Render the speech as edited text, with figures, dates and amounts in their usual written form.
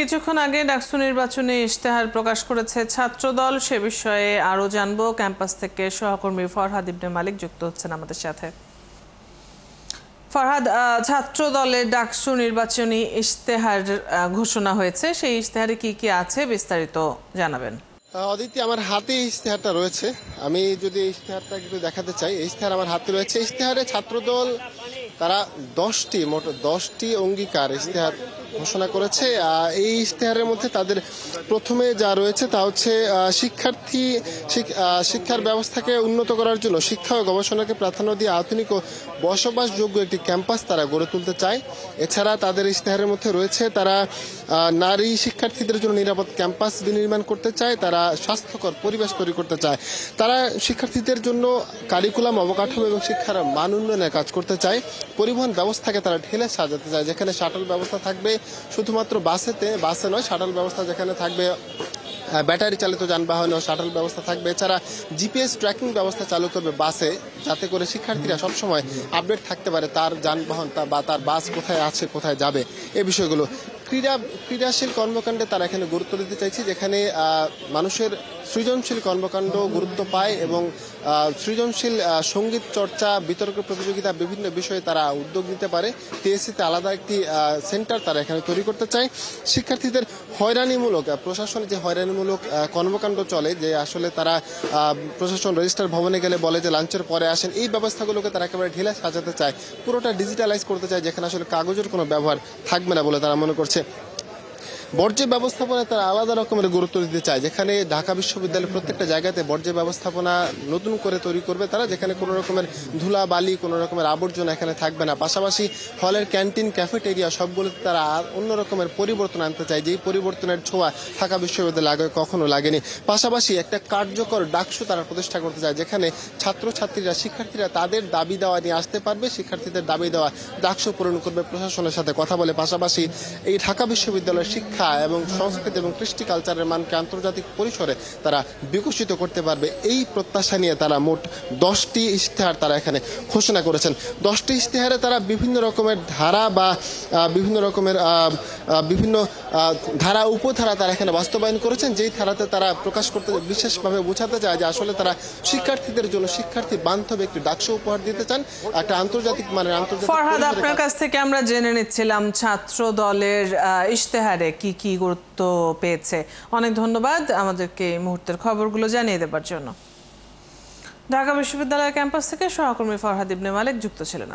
কিছুক্ষণ আগে ডাকসু নির্বাচনে ইশতেহার প্রকাশ করেছে ছাত্রদল। সে বিষয়ে আরো জানবো। ক্যাম্পাস থেকে সহকর্মী ফরহাদ ইবনে মালিক যুক্ত হচ্ছেন আমাদের সাথে। ফরহাদ, ছাত্রদলের ডাকসু নির্বাচনী ইশতেহার ঘোষণা হয়েছে, সেই ইশতেহারে কি কি আছে বিস্তারিত জানাবেন। অদিতি, আমার হাতে ইশতেহারটা রয়েছে। আমি যদি ইশতেহারটা একটু দেখাতে চাই, ইশতেহার আমার হাতে রয়েছে। ইশতেহারে ছাত্রদল তারা মোট 10টি অঙ্গীকার ইশতেহার ঘোষণা করেছে। এই ইশতেহারের মধ্যে তাদের প্রথমে যা রয়েছে তা হচ্ছে শিক্ষার ব্যবস্থাকে উন্নত করার জন্য শিক্ষা ও গবেষণাকে প্রাধান্য দিয়ে আধুনিক ও বসবাসযোগ্য একটি ক্যাম্পাস তারা গড়ে তুলতে চায়। এছাড়া তাদের ইশতেহারের মধ্যে রয়েছে তারা নারী শিক্ষার্থীদের জন্য নিরাপদ ক্যাম্পাস বিনির্মাণ করতে চায়, তারা স্বাস্থ্যকর পরিবেশ তৈরি করতে চায়, তারা শিক্ষার্থীদের জন্য কারিকুলাম, অবকাঠামো এবং শিক্ষার মান উন্নয়নের কাজ করতে চায়। পরিবহন ব্যবস্থাকে তারা ঢেলে সাজাতে চায়, যেখানে শাটল ব্যবস্থা থাকবে শুধুমাত্র বাসে নয়, শাটল ব্যবস্থা যেখানে থাকবে ব্যাটারি চালিত যানবাহনে শাটল ব্যবস্থা থাকবে। এছাড়া জিপিএস ট্র্যাকিং ব্যবস্থা চালু করবে বাসে, যাতে করে শিক্ষার্থীরা সবসময় আপডেট থাকতে পারে তার যানবাহন বা তার বাস কোথায় আছে, কোথায় যাবে, এই বিষয়গুলো। ক্রীড়াশীল কর্মকাণ্ডে তারা এখানে গুরুত্ব দিতে চাইছে, যেখানে মানুষের সৃজনশীল কর্মকাণ্ড গুরুত্ব পায় এবং সৃজনশীল সঙ্গীত চর্চা, বিতর্ক প্রতিযোগিতা, বিভিন্ন বিষয়ে তারা উদ্যোগ নিতে পারে। টিএসসিতে আলাদা একটি সেন্টার তারা এখানে তৈরি করতে চায়। শিক্ষার্থীদের হয়রানিমূলক প্রশাসনে যে হয়রানিমূলক কর্মকাণ্ড চলে, যে আসলে তারা প্রশাসন রেজিস্টার ভবনে গেলে বলে যে লাঞ্চের পরে আসেন, এই ব্যবস্থাগুলোকে তারা একেবারে ঢিলে সাজাতে চায়, পুরোটা ডিজিটালাইজ করতে চায়, যেখানে আসলে কাগজের কোনো ব্যবহার থাকবে না বলে তারা মনে করছে। বর্জ্য ব্যবস্থাপনায় তারা আলাদা রকমের গুরুত্ব দিতে চায়, যেখানে ঢাকা বিশ্ববিদ্যালয়ের প্রত্যেকটা জায়গাতে বর্জ্য ব্যবস্থাপনা নতুন করে তৈরি করবে তারা, যেখানে কোনো রকমের ধুলা বালি, কোনো রকমের আবর্জনা এখানে থাকবে না। পাশাপাশি হলের ক্যান্টিন, ক্যাফেটেরিয়া সবগুলোতে তারা অন্য রকমের পরিবর্তন আনতে চায়, যেই পরিবর্তনের ছোঁয়া ঢাকা বিশ্ববিদ্যালয়ে আগে কখনো লাগেনি। পাশাপাশি একটা কার্যকর ডাকসু তারা প্রতিষ্ঠা করতে চায়, যেখানে ছাত্রছাত্রীরা, শিক্ষার্থীরা তাদের দাবি দেওয়া নিয়ে আসতে পারবে, শিক্ষার্থীদের দাবি দেওয়া ডাকসু পূরণ করবে, প্রশাসনের সাথে কথা বলে। পাশাপাশি এই ঢাকা বিশ্ববিদ্যালয়ের শিক্ষা এবং সংস্কৃতি এবং কৃষ্টি কালচারের মানকে আন্তর্জাতিক পরিসরে তারা বিকশিত করতে পারবে, এই প্রত্যাশা নিয়ে তারা মোট 10টি ইশতেহার তারা এখানে ঘোষণা করেছেন। 10টি ইশতেহারে তারা বিভিন্ন রকমের ধারা বা বিভিন্ন রকমের বিভিন্ন ধারা উপধারা তারা এখানে বাস্তবায়ন করেছেন, যেই ধারাতে তারা প্রকাশ করতে বিশেষভাবে বোঝাতে চায় যে আসলে তারা শিক্ষার্থীদের জন্য শিক্ষার্থী বান্ধব একটি ডাকসু উপহার দিতে চান, একটা আন্তর্জাতিক মানের ফরহাদ, আপনার কাছ থেকে আমরা জেনে নিচ্ছিলাম ছাত্র দলের ইশতেহারে কি কি গুরুত্ব পেয়েছে। অনেক ধন্যবাদ আমাদেরকে এই মুহূর্তের খবরগুলো জানিয়ে দেবার জন্য। ঢাকা বিশ্ববিদ্যালয় ক্যাম্পাস থেকে সহকর্মী ফরহাদ ইবনে মালিক যুক্ত ছিলেন।